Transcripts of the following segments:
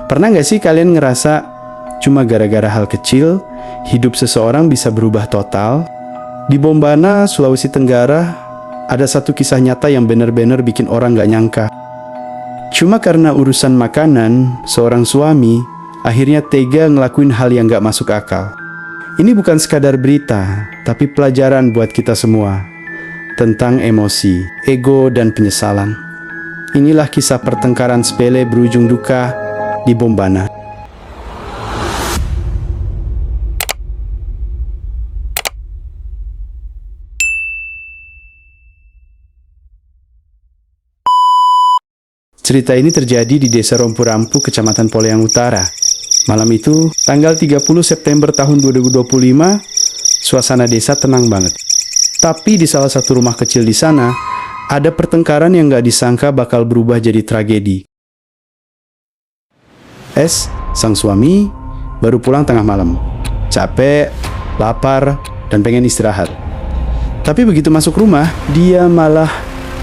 Pernah nggak sih kalian ngerasa cuma gara-gara hal kecil, hidup seseorang bisa berubah total? Di Bombana, Sulawesi Tenggara, ada satu kisah nyata yang benar-benar bikin orang nggak nyangka. Cuma karena urusan makanan, seorang suami akhirnya tega ngelakuin hal yang nggak masuk akal. Ini bukan sekadar berita, tapi pelajaran buat kita semua tentang emosi, ego, dan penyesalan. Inilah kisah pertengkaran sepele berujung duka di Bombana. Cerita ini terjadi di Desa Rompu-Rampu, Kecamatan Poleyang Utara. Malam itu, tanggal 30 September tahun 2025, suasana desa tenang banget. Tapi di salah satu rumah kecil di sana, ada pertengkaran yang gak disangka bakal berubah jadi tragedi. Sang suami, baru pulang tengah malam. Capek, lapar, dan pengen istirahat. Tapi begitu masuk rumah, dia malah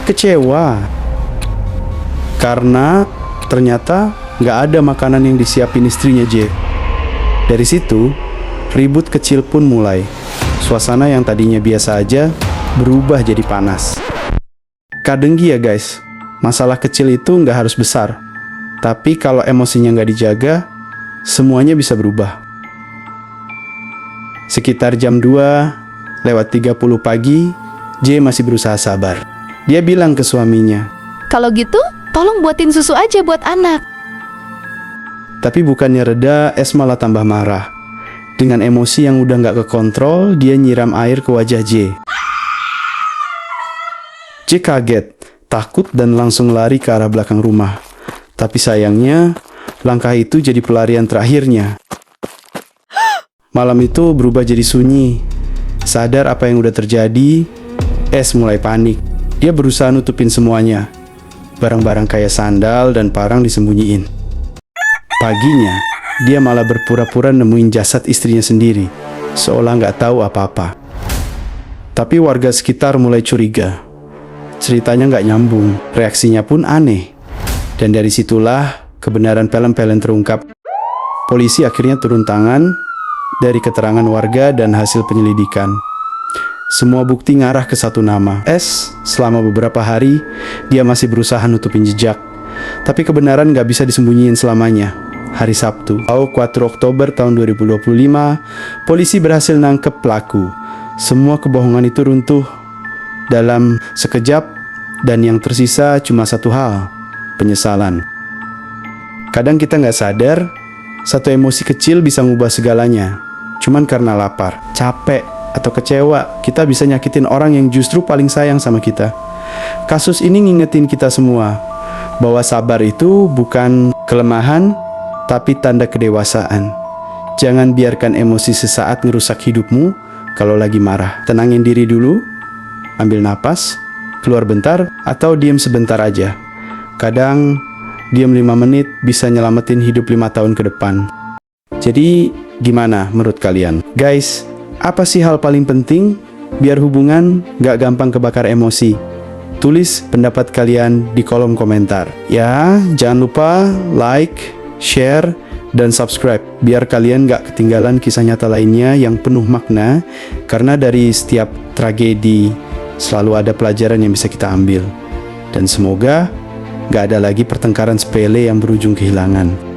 kecewa. Karena ternyata nggak ada makanan yang disiapin istrinya J. Dari situ, ribut kecil pun mulai. Suasana yang tadinya biasa aja berubah jadi panas. Kadang ya guys, masalah kecil itu nggak harus besar. Tapi kalau emosinya nggak dijaga, semuanya bisa berubah. Sekitar jam 2:30 pagi, J masih berusaha sabar. Dia bilang ke suaminya, "Kalau gitu, tolong buatin susu aja buat anak." tapi bukannya reda, S malah tambah marah. Dengan emosi yang udah gak kekontrol, dia nyiram air ke wajah J. J kaget, takut dan langsung lari ke arah belakang rumah. Tapi sayangnya, langkah itu jadi pelarian terakhirnya. Malam itu berubah jadi sunyi. Sadar apa yang udah terjadi, S mulai panik. Dia berusaha nutupin semuanya. Barang-barang kayak sandal dan parang disembunyiin. Paginya, dia malah berpura-pura nemuin jasad istrinya sendiri, seolah nggak tahu apa-apa. Tapi warga sekitar mulai curiga. Ceritanya nggak nyambung, reaksinya pun aneh. Dan dari situlah kebenaran pelem-pelem terungkap. Polisi akhirnya turun tangan dari keterangan warga dan hasil penyelidikan. Semua bukti ngarah ke satu nama, S. Selama beberapa hari, dia masih berusaha nutupin jejak. Tapi kebenaran gak bisa disembunyiin selamanya. Hari Sabtu, 4 Oktober tahun 2025, polisi berhasil nangkep pelaku. Semua kebohongan itu runtuh dalam sekejap, dan yang tersisa cuma satu hal, penyesalan. Kadang kita gak sadar, satu emosi kecil bisa ngubah segalanya. Cuman karena lapar, capek, atau kecewa, kita bisa nyakitin orang yang justru paling sayang sama kita. Kasus ini ngingetin kita semua bahwa sabar itu bukan kelemahan, tapi tanda kedewasaan. Jangan biarkan emosi sesaat ngerusak hidupmu kalau lagi marah. Tenangin diri dulu, ambil napas, keluar bentar, atau diam sebentar aja. Kadang, diam 5 menit bisa nyelamatin hidup 5 tahun ke depan. Jadi, gimana menurut kalian? Guys, apa sih hal paling penting biar hubungan gak gampang kebakar emosi? Tulis pendapat kalian di kolom komentar. Ya, jangan lupa like, share, dan subscribe biar kalian gak ketinggalan kisah nyata lainnya yang penuh makna. Karena dari setiap tragedi selalu ada pelajaran yang bisa kita ambil. Dan semoga gak ada lagi pertengkaran sepele yang berujung kehilangan.